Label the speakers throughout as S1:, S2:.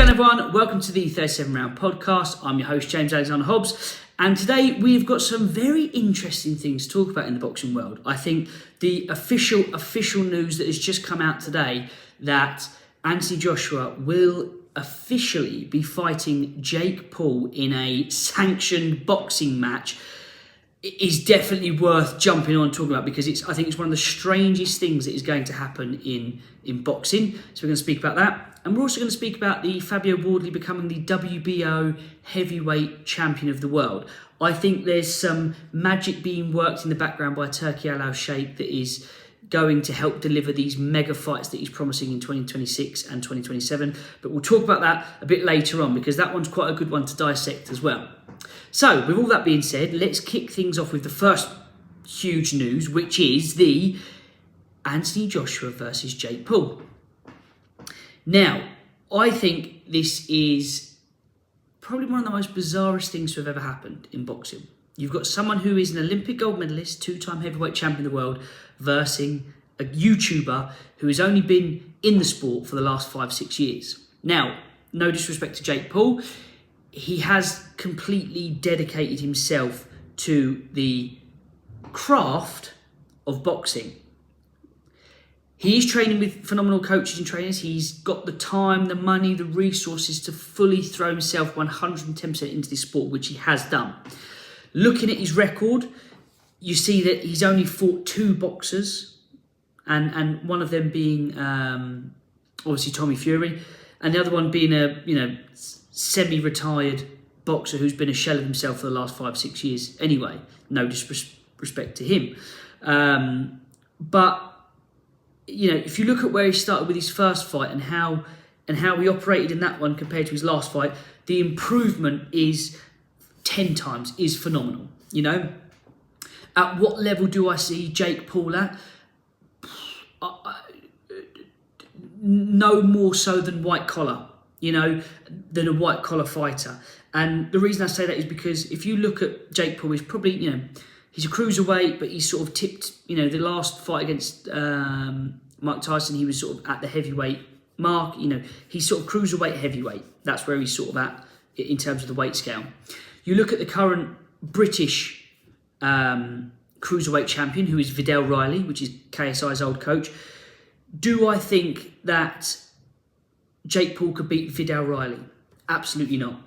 S1: going on, everyone? Welcome to the 37 Round Podcast. I'm your host, James Alexander Hobbs, and today we've got some very interesting things to talk about in the boxing world. I think the official news that has just come out today that Anthony Joshua will officially be fighting Jake Paul in a sanctioned boxing match is definitely worth jumping on and talking about, because I think it's one of the strangest things that is going to happen in boxing. So we're going to speak about that. And we're also going to speak about the Fabio Wardley becoming the WBO heavyweight champion of the world. I think there's some magic being worked in the background by Turki Al-Sheikh that is going to help deliver these mega fights that he's promising in 2026 and 2027. But we'll talk about that a bit later on, because that one's quite a good one to dissect as well. So, with all that being said, let's kick things off with the first huge news, which is the Anthony Joshua versus Jake Paul. Now, I think this is probably one of the most bizarrest things to have ever happened in boxing. You've got someone who is an Olympic gold medalist, two-time heavyweight champion of the world, versus a YouTuber who has only been in the sport for the last 5-6 years. Now, no disrespect to Jake Paul, he has completely dedicated himself to the craft of boxing. He is training with phenomenal coaches and trainers. He's got the time, the money, the resources to fully throw himself 110% into this sport, which he has done. Looking at his record, you see that he's only fought 2 boxers, and one of them being obviously Tommy Fury, and the other one being a semi-retired boxer who's been a shell of himself for the last 5-6 years. Anyway, no disrespect to him, but if you look at where he started with his first fight and how he operated in that one compared to his last fight, the improvement is 10 times, is phenomenal. At what level do I see Jake Paul at? No more so than white collar, than a white collar fighter. And the reason I say that is because if you look at Jake Paul, he's probably, he's a cruiserweight, but he's sort of tipped, the last fight against Mike Tyson, he was sort of at the heavyweight mark. He's sort of cruiserweight heavyweight. That's where he's sort of at in terms of the weight scale. You look at the current British cruiserweight champion, who is Vidal Riley, which is KSI's old coach. Do I think that Jake Paul could beat Vidal Riley? Absolutely not.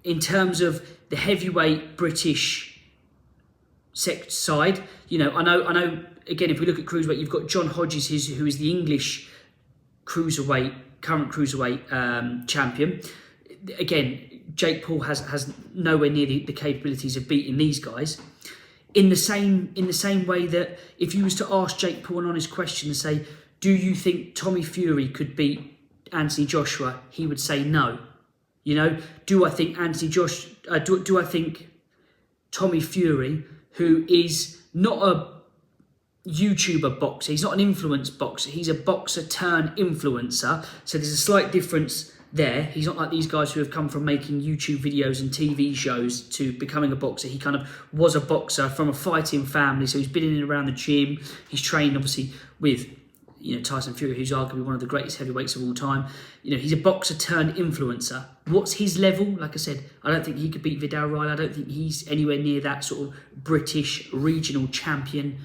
S1: In terms of the heavyweight British side, I know. Again, if we look at cruiserweight, you've got John Hodges, who is the English current cruiserweight champion. Again, Jake Paul has nowhere near the capabilities of beating these guys. In the same way that if you was to ask Jake Paul an honest question and say, do you think Tommy Fury could beat Anthony Joshua? He would say no. Do I think do I think Tommy Fury, who is not a YouTuber boxer, he's not an influence boxer, he's a boxer turned influencer, so there's a slight difference there. He's not like these guys who have come from making YouTube videos and TV shows to becoming a boxer. He kind of was a boxer from a fighting family, so he's been in and around the gym. He's trained obviously with Tyson Fury, who's arguably one of the greatest heavyweights of all time. He's a boxer turned influencer. What's his level? Like I said, I don't think he could beat Vidal Riley. I don't think he's anywhere near that sort of British regional champion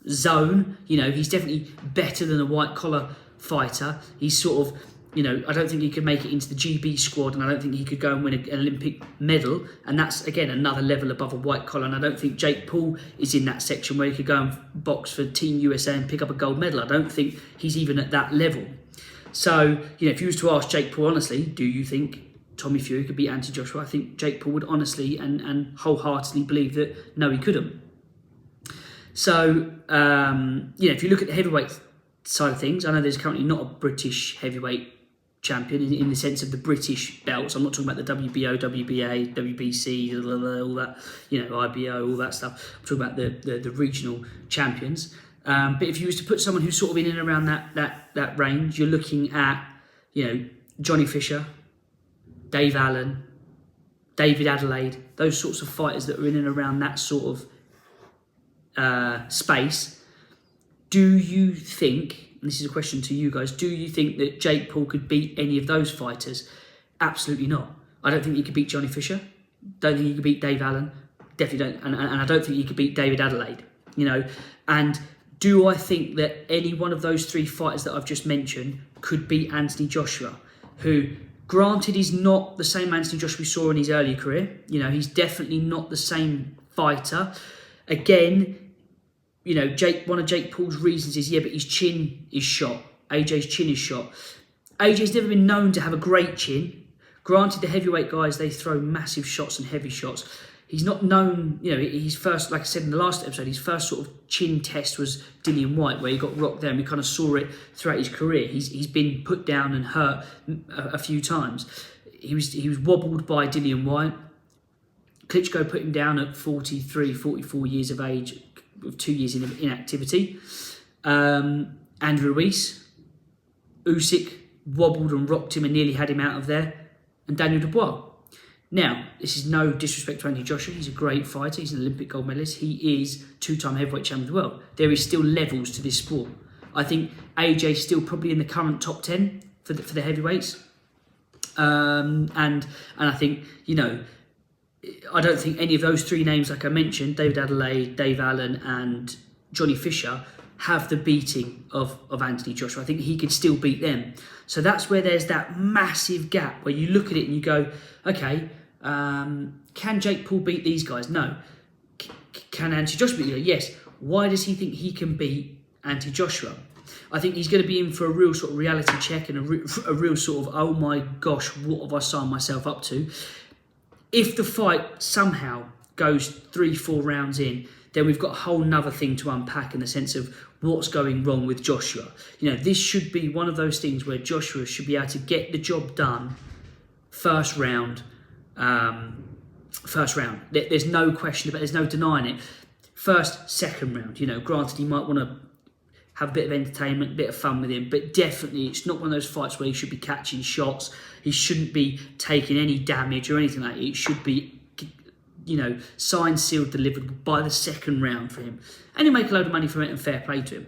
S1: zone. He's definitely better than a white collar fighter. He's sort of, I don't think he could make it into the GB squad, and I don't think he could go and win an Olympic medal. And that's, again, another level above a white collar. And I don't think Jake Paul is in that section where he could go and box for Team USA and pick up a gold medal. I don't think he's even at that level. So, if you was to ask Jake Paul honestly, do you think Tommy Fury could beat Anthony Joshua? I think Jake Paul would honestly and wholeheartedly believe that no, he couldn't. So, if you look at the heavyweight side of things, I know there's currently not a British heavyweight champion in the sense of the British belts. I'm not talking about the WBO, WBA, WBC, all that, IBO, all that stuff. I'm talking about the regional champions. But if you was to put someone who's sort of in and around that range, you're looking at, Johnny Fisher, Dave Allen, David Adelaide, those sorts of fighters that are in and around that sort of space. Do you think and this is a question to you guys, do you think that Jake Paul could beat any of those fighters? Absolutely not. I don't think he could beat Johnny Fisher. Don't think he could beat Dave Allen. Definitely don't. And I don't think he could beat David Adelaide. And do I think that any one of those three fighters that I've just mentioned could beat Anthony Joshua, who, granted, is not the same Anthony Joshua we saw in his early career. He's definitely not the same fighter. Again, one of Jake Paul's reasons is, but his chin is shot. AJ's chin is shot. AJ's never been known to have a great chin. Granted, the heavyweight guys, they throw massive shots and heavy shots. He's not known, his first, like I said in the last episode, his first sort of chin test was Dillian Whyte, where he got rocked there, and we kind of saw it throughout his career. He's been put down and hurt a few times. He was wobbled by Dillian Whyte. Klitschko put him down at 43, 44 years of age, with 2 years in inactivity. Andrew Ruiz, Usyk wobbled and rocked him and nearly had him out of there. And Daniel Dubois. Now, this is no disrespect to Anthony Joshua. He's a great fighter. He's an Olympic gold medalist. He is two-time heavyweight champion of the world. There is still levels to this sport. I think AJ's still probably in the current top 10 for the heavyweights. And I think, I don't think any of those three names, like I mentioned, David Adelaide, Dave Allen and Johnny Fisher, have the beating of Anthony Joshua. I think he could still beat them. So that's where there's that massive gap where you look at it and you go, okay, can Jake Paul beat these guys? No. Can Anthony Joshua beat them? Yes. Why does he think he can beat Anthony Joshua? I think he's going to be in for a real sort of reality check and a real sort of, oh my gosh, what have I signed myself up to? If the fight somehow goes 3-4 rounds in, then we've got a whole nother thing to unpack in the sense of what's going wrong with Joshua. This should be one of those things where Joshua should be able to get the job done first round. There's no question about it. There's no denying it. First, second round. Granted, he might want to have a bit of entertainment, a bit of fun with him, but definitely it's not one of those fights where he should be catching shots. He shouldn't be taking any damage or anything like that. It should be, signed, sealed, delivered by the second round for him. And he'll make a load of money from it, and fair play to him.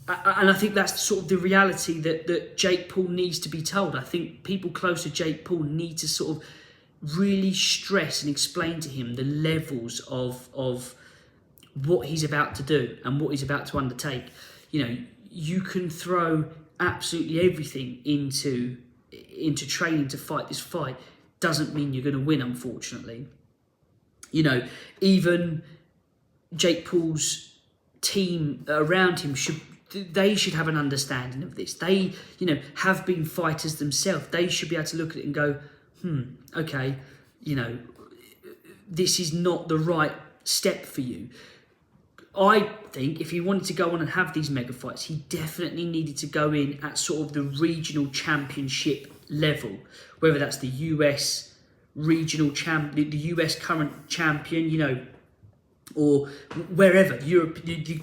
S1: And I think that's sort of the reality that Jake Paul needs to be told. I think people close to Jake Paul need to sort of really stress and explain to him the levels of what he's about to do and what he's about to undertake. You can throw absolutely everything into training to fight this fight. Doesn't mean you're going to win, unfortunately. Even Jake Paul's team around him should have an understanding of this. They, have been fighters themselves. They should be able to look at it and go, okay, this is not the right step for you. I think if he wanted to go on and have these mega fights, he definitely needed to go in at sort of the regional championship level, whether that's the US regional champion, the US current champion, or wherever, the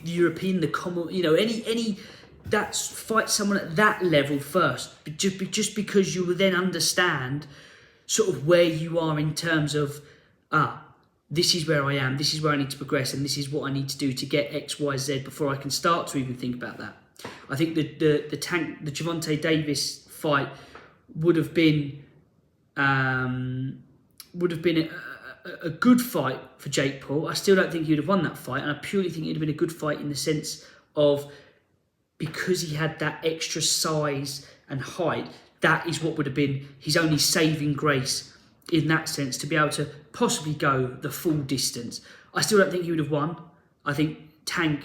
S1: European, the common, any that's fight someone at that level first, just because you will then understand sort of where you are in terms of, this is where I am, this is where I need to progress, and this is what I need to do to get X, Y, Z before I can start to even think about that. I think the Gervonta Davis fight would have been a good fight for Jake Paul. I still don't think he would have won that fight, and I purely think it would have been a good fight in the sense of, because he had that extra size and height, that is what would have been his only saving grace in that sense, to be able to possibly go the full distance. I still don't think he would have won. I think Tank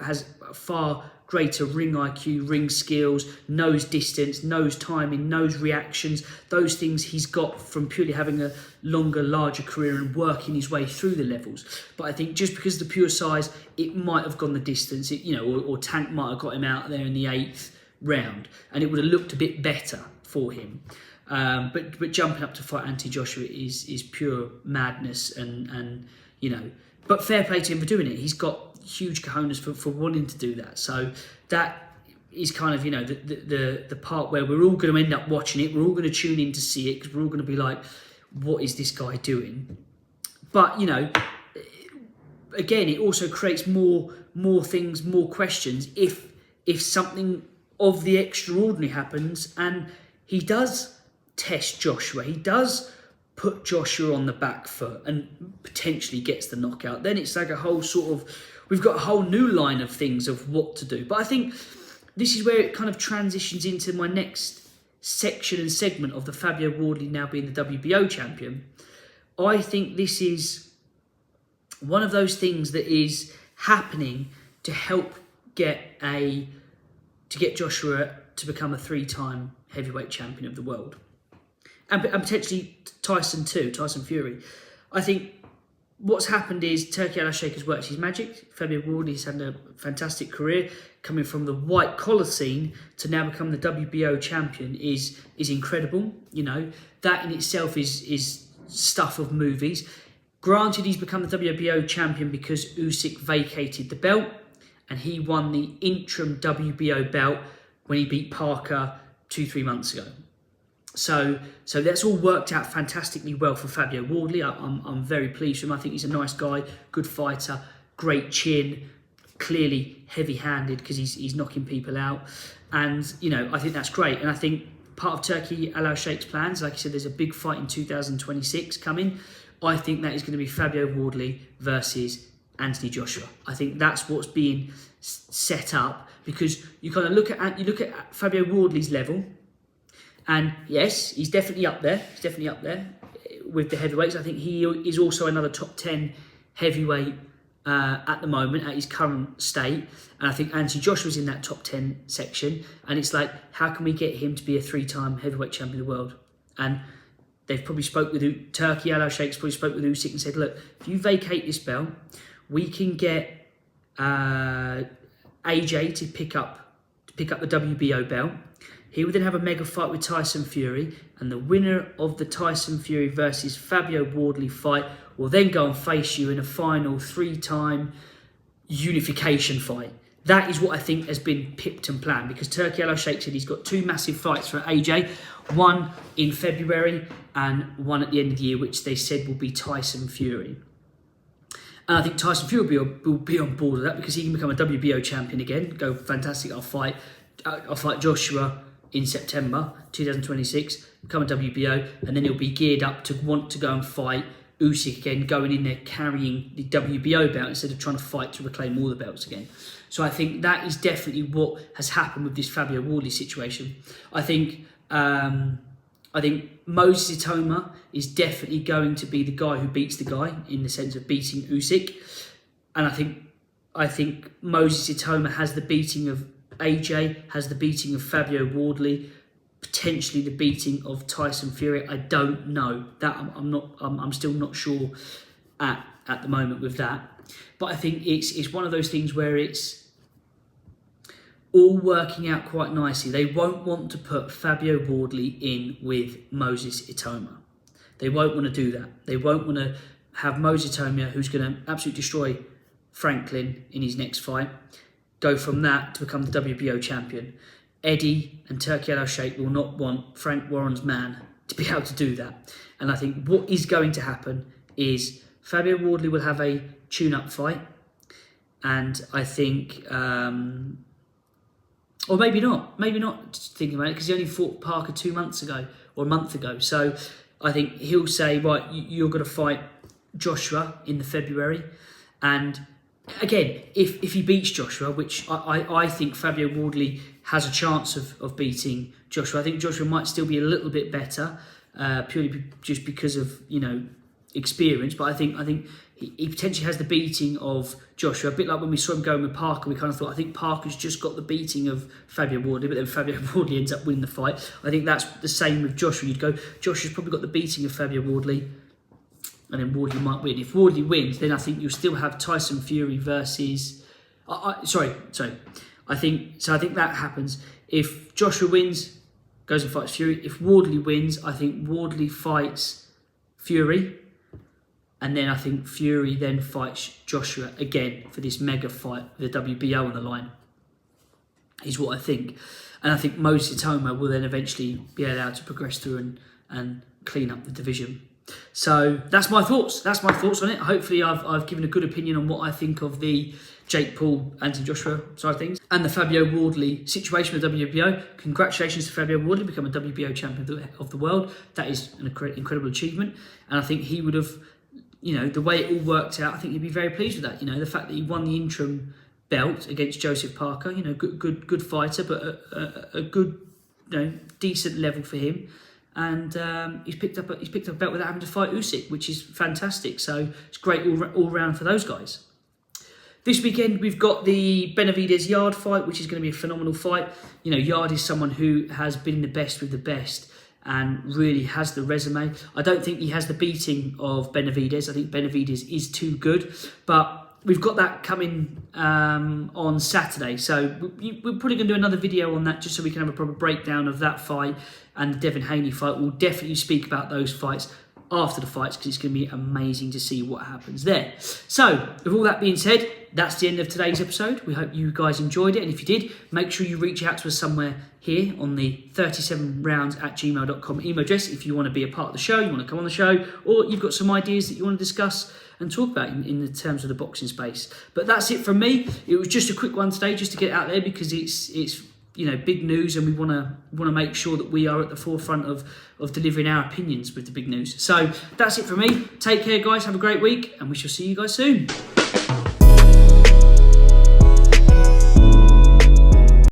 S1: has a far greater ring IQ, ring skills, knows distance, knows timing, knows reactions, those things he's got from purely having a longer, larger career and working his way through the levels. But I think just because of the pure size, it might have gone the distance, or Tank might have got him out there in the 8th round, and it would have looked a bit better for him. But jumping up to fight Anthony Joshua is pure madness, and but fair play to him for doing it. He's got huge cojones for wanting to do that. So that is kind of the part where we're all going to end up watching it. We're all going to tune in to see it, because we're all going to be like, what is this guy doing? But again, it also creates more things, more questions. If if something of the extraordinary happens and he does test Joshua, he does put Joshua on the back foot and potentially gets the knockout, then it's like a whole sort of, we've got a whole new line of things of what to do. But I think this is where it kind of transitions into my next section and segment of the Fabio Wardley now being the WBO champion. I think this is one of those things that is happening to help get Joshua to become a 3-time heavyweight champion of the world. And potentially Tyson Fury. I think what's happened is Turki Al-Sheikh has worked his magic. Fabio Wardley has had a fantastic career. Coming from the white collar scene to now become the WBO champion is incredible. You know, that in itself is stuff of movies. Granted, he's become the WBO champion because Usyk vacated the belt and he won the interim WBO belt when he beat Parker 2-3 months ago. So that's all worked out fantastically well for Fabio Wardley. I'm very pleased with him. I think he's a nice guy, good fighter, great chin, clearly heavy-handed because he's knocking people out. And, you know, I think that's great. And I think part of Turki Al-Sheikh's plans, like I said, there's a big fight in 2026 coming. I think that is going to be Fabio Wardley versus Anthony Joshua. I think that's what's being set up because you kind of look at Fabio Wardley's level. And yes, he's definitely up there. He's definitely up there with the heavyweights. I think he is also another top 10 heavyweight at the moment, at his current state. And I think Anthony Joshua's in that top 10 section. And it's like, how can we get him to be a 3-time heavyweight champion of the world? And they've probably spoke with Turki Al-Sheikh's probably spoke with Usyk and said, look, if you vacate this belt, we can get AJ to pick up the WBO belt. He would then have a mega fight with Tyson Fury, and the winner of the Tyson Fury versus Fabio Wardley fight will then go and face you in a final 3-time unification fight. That is what I think has been pipped and planned because Turki Al-Sheikh said he's got 2 massive fights for AJ, one in February and one at the end of the year, which they said will be Tyson Fury. And I think Tyson Fury will be on board with that because he can become a WBO champion again. Go fantastic! I'll fight Joshua in September 2026, become a WBO, and then he'll be geared up to want to go and fight Usyk again, going in there carrying the WBO belt instead of trying to fight to reclaim all the belts again. So I think that is definitely what has happened with this Fabio Wardley situation. I think Moses Itoma is definitely going to be the guy who beats the guy in the sense of beating Usyk, and I think Moses Itoma has the beating of AJ, has the beating of Fabio Wardley, potentially the beating of Tyson Fury. I don't know that. I'm still not sure at the moment with that. But I think it's one of those things where it's all working out quite nicely. They won't want to put Fabio Wardley in with Moses Itoma. They won't want to do that. They won't want to have Moses Itoma, who's going to absolutely destroy Franklin in his next fight, go from that to become the WBO champion. Eddie and Turki Al-Sheikh will not want Frank Warren's man to be able to do that. And I think what is going to happen is Fabio Wardley will have a tune-up fight. And I think, or maybe not just thinking about it, because he only fought Parker 2 months ago or a month ago. So I think he'll say, right, you're going to fight Joshua in the February. And again, if he beats Joshua, which I think Fabio Wardley has a chance of beating Joshua. I think Joshua might still be a little bit better, purely just because of, you know, experience. But I think he potentially has the beating of Joshua. A bit like when we saw him going with Parker, we kind of thought, I think Parker's just got the beating of Fabio Wardley, but then Fabio Wardley ends up winning the fight. I think that's the same with Joshua. You'd go, Joshua's probably got the beating of Fabio Wardley, and then Wardley might win. If Wardley wins, then I think you'll still have Tyson Fury versus... I think that happens. If Joshua wins, goes and fights Fury. If Wardley wins, I think Wardley fights Fury. And then I think Fury then fights Joshua again for this mega fight with the WBO on the line, is what I think. And I think Moses Itoma will then eventually be allowed to progress through and clean up the division. So that's my thoughts. That's my thoughts on it. Hopefully I've given a good opinion on what I think of the Jake Paul, Anthony Joshua side of things, and the Fabio Wardley situation with WBO. Congratulations to Fabio Wardley becoming a WBO champion of the world. That is an incredible achievement, and I think he would have, the way it all worked out, I think he'd be very pleased with that. The fact that he won the interim belt against Joseph Parker, good fighter, but a good, decent level for him. And he's picked up a belt without having to fight Usyk, which is fantastic. So it's great all round for those guys. This weekend we've got the Benavidez Yard fight, which is going to be a phenomenal fight. Yard is someone who has been the best with the best and really has the resume. I don't think he has the beating of Benavidez. I think Benavidez is too good, but we've got that coming on Saturday. So we're probably going to do another video on that just so we can have a proper breakdown of that fight and the Devin Haney fight. We'll definitely speak about those fights after the fights because it's going to be amazing to see what happens there. So with all that being said, that's the end of today's episode. We hope you guys enjoyed it, and if you did, make sure you reach out to us somewhere here on the 37rounds@gmail.com email address if you want to be a part of the show, you want to come on the show, or you've got some ideas that you want to discuss and talk about in the terms of the boxing space. But that's it from me. It was just a quick one today just to get it out there because it's big news, and we want to make sure that we are at the forefront of delivering our opinions with the big news. So that's it from me. Take care, guys. Have a great week, and we shall see you guys soon.